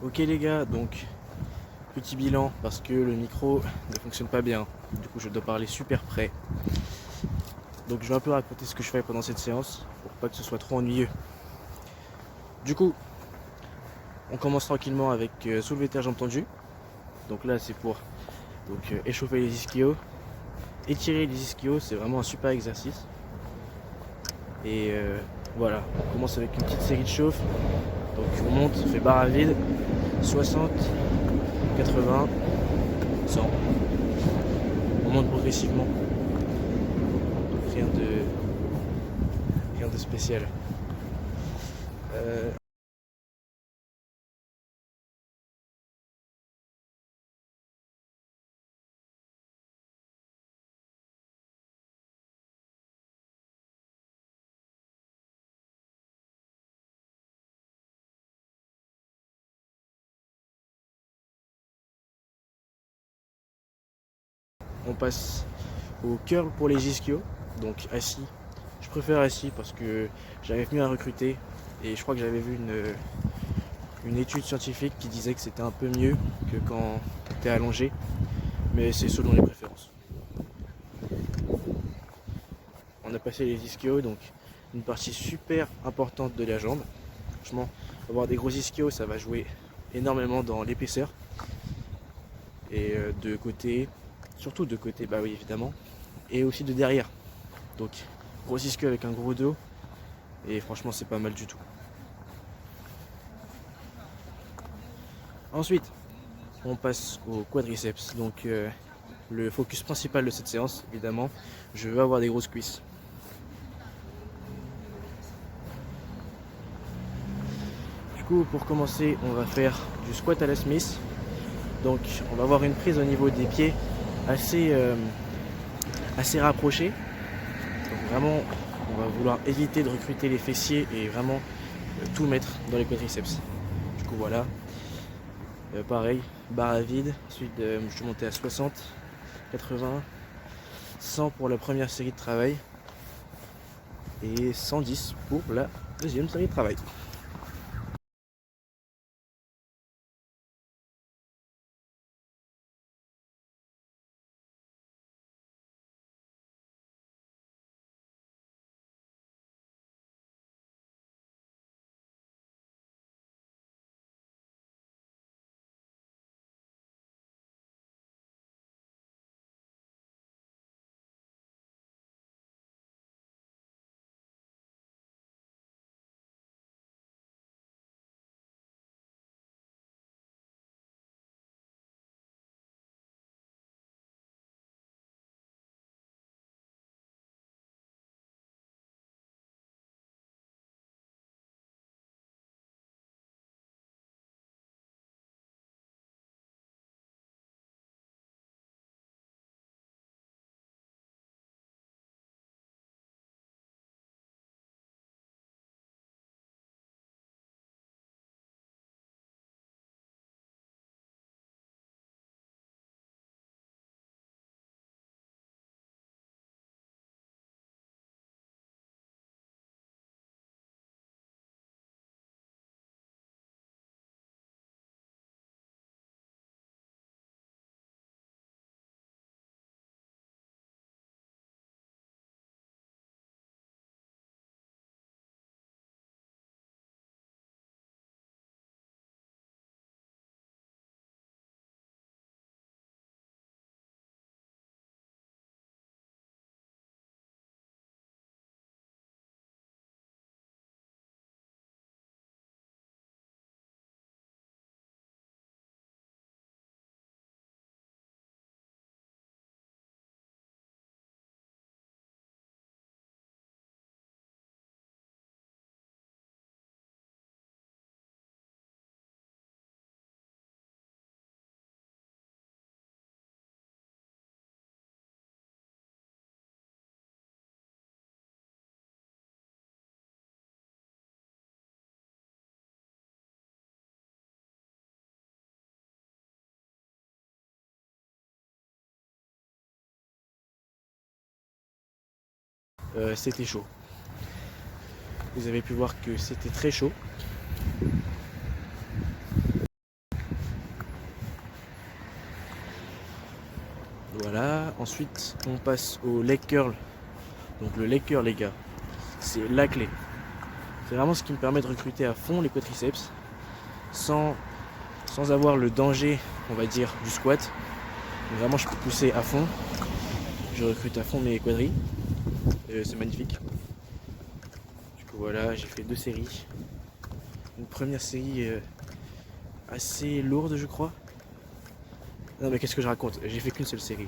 Ok les gars, donc petit bilan parce que le micro ne fonctionne pas bien. Du coup je dois parler super près. Donc je vais un peu raconter ce que je fais pendant cette séance pour pas que ce soit trop ennuyeux. Du coup, on commence tranquillement avec soulevé terre jambes tendues. Donc là c'est pour échauffer les ischios. Étirer les ischios, c'est vraiment un super exercice. Et voilà, on commence avec une petite série de chauffes. Donc on monte, on fait barre à vide, 60, 80, 100. On monte progressivement. Donc rien de spécial. Euh, on passe au curl pour les ischios, donc assis. Je préfère assis parce que j'arrive mieux à recruter et je crois que j'avais vu une étude scientifique qui disait que c'était un peu mieux que quand tu es allongé, mais c'est selon les préférences. On a passé les ischios, donc une partie super importante de la jambe. Franchement, avoir des gros ischios, ça va jouer énormément dans l'épaisseur. Et de côté, surtout de côté, bah oui évidemment, et aussi de derrière. Donc gros ischio avec un gros dos, et franchement c'est pas mal du tout. Ensuite, on passe au quadriceps. Donc le focus principal de cette séance, évidemment, je veux avoir des grosses cuisses. Du coup, pour commencer, on va faire du squat à la Smith. Donc on va avoir une prise au niveau des pieds assez, assez rapprochée. Donc vraiment, on va vouloir éviter de recruter les fessiers et vraiment tout mettre dans les quadriceps. Du coup voilà, pareil, barre à vide, ensuite je suis monté à 60, 80, 100 pour la première série de travail et 110 pour la deuxième série de travail. C'était chaud. Vous avez pu voir que c'était très chaud. Voilà, ensuite on passe au leg curl. Donc le leg curl les gars, c'est la clé. C'est vraiment ce qui me permet de recruter à fond les quadriceps sans avoir le danger, on va dire, du squat. Donc vraiment je peux pousser à fond, je recrute à fond mes quadris, c'est magnifique. Du coup voilà, j'ai fait 2 séries. Une première série assez lourde je crois. Non mais qu'est-ce que je raconte? J'ai fait qu'une seule série,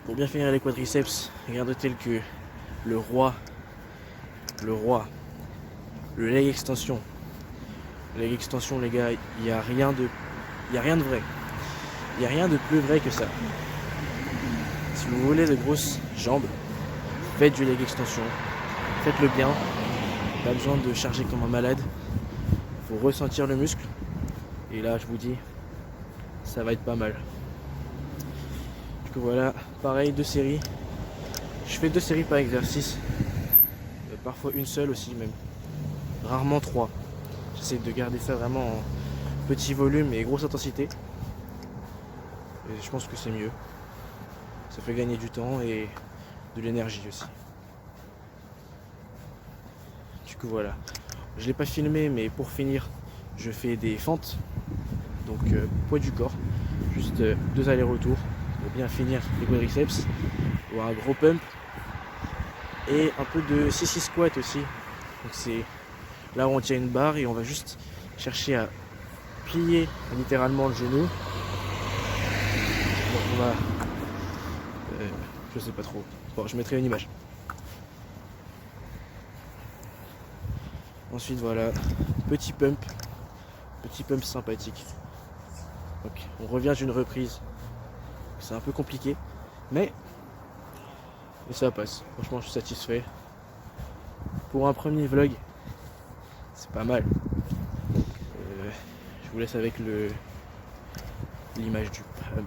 Pour bien finir les quadriceps, rien de tel que le roi, le leg extension. Le leg extension les gars, il n'y a rien de vrai. Il n'y a rien de plus vrai que ça. Si vous voulez de grosses jambes, faites du leg extension. Faites-le bien. Pas besoin de charger comme un malade. Il faut ressentir le muscle. Et là, je vous dis, ça va être pas mal. Du coup voilà, pareil, 2 séries. Je fais 2 séries par exercice. Parfois une seule aussi même. Rarement 3. J'essaie de garder ça vraiment en petit volume et grosse intensité. Et je pense que c'est mieux. Ça fait gagner du temps et de l'énergie aussi. Du coup voilà. Je l'ai pas filmé mais pour finir, je fais des fentes. Donc poids du corps. Juste 2 allers-retours pour bien finir les quadriceps. Ou un gros pump. Et un peu de sissy squat aussi. Donc c'est là où on tient une barre et on va juste chercher à plier littéralement le genou. Donc on va... je sais pas trop. Bon, je mettrai une image. Ensuite voilà, petit pump sympathique. Donc on revient d'une reprise. C'est un peu compliqué, mais ça passe. Franchement, je suis satisfait. Pour un premier vlog, c'est pas mal. Je vous laisse avec l'image du pump.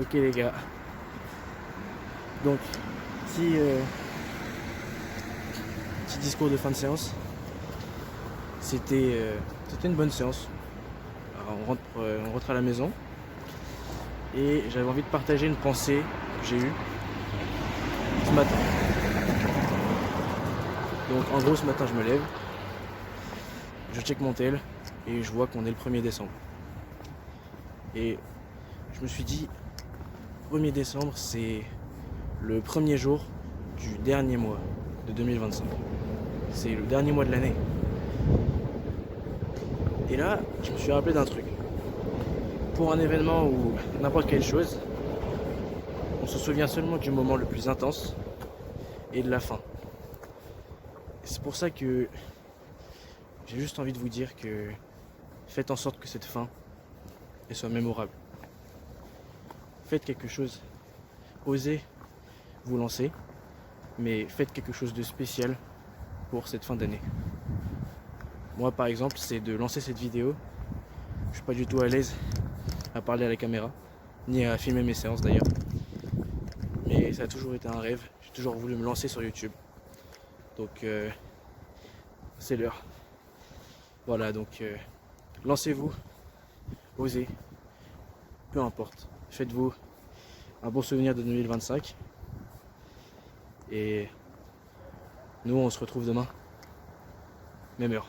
Ok les gars, donc petit discours de fin de séance. C'était une bonne séance. Alors, on rentre à la maison et j'avais envie de partager une pensée que j'ai eue ce matin. Donc en gros ce matin je me lève, je check mon tel et je vois qu'on est le 1er décembre. Et je me suis dit, 1er décembre, c'est le premier jour du dernier mois de 2025. C'est le dernier mois de l'année. Et là, je me suis rappelé d'un truc. Pour un événement ou n'importe quelle chose, on se souvient seulement du moment le plus intense et de la fin. C'est pour ça que j'ai juste envie de vous dire que faites en sorte que cette fin elle soit mémorable. Faites quelque chose, osez vous lancer, mais faites quelque chose de spécial pour cette fin d'année. Moi par exemple, c'est de lancer cette vidéo. Je suis pas du tout à l'aise à parler à la caméra, ni à filmer mes séances d'ailleurs. Mais ça a toujours été un rêve, j'ai toujours voulu me lancer sur YouTube. Donc c'est l'heure. Voilà, donc lancez-vous, osez, peu importe. Faites-vous un bon souvenir de 2025. Et nous, on se retrouve demain, même heure.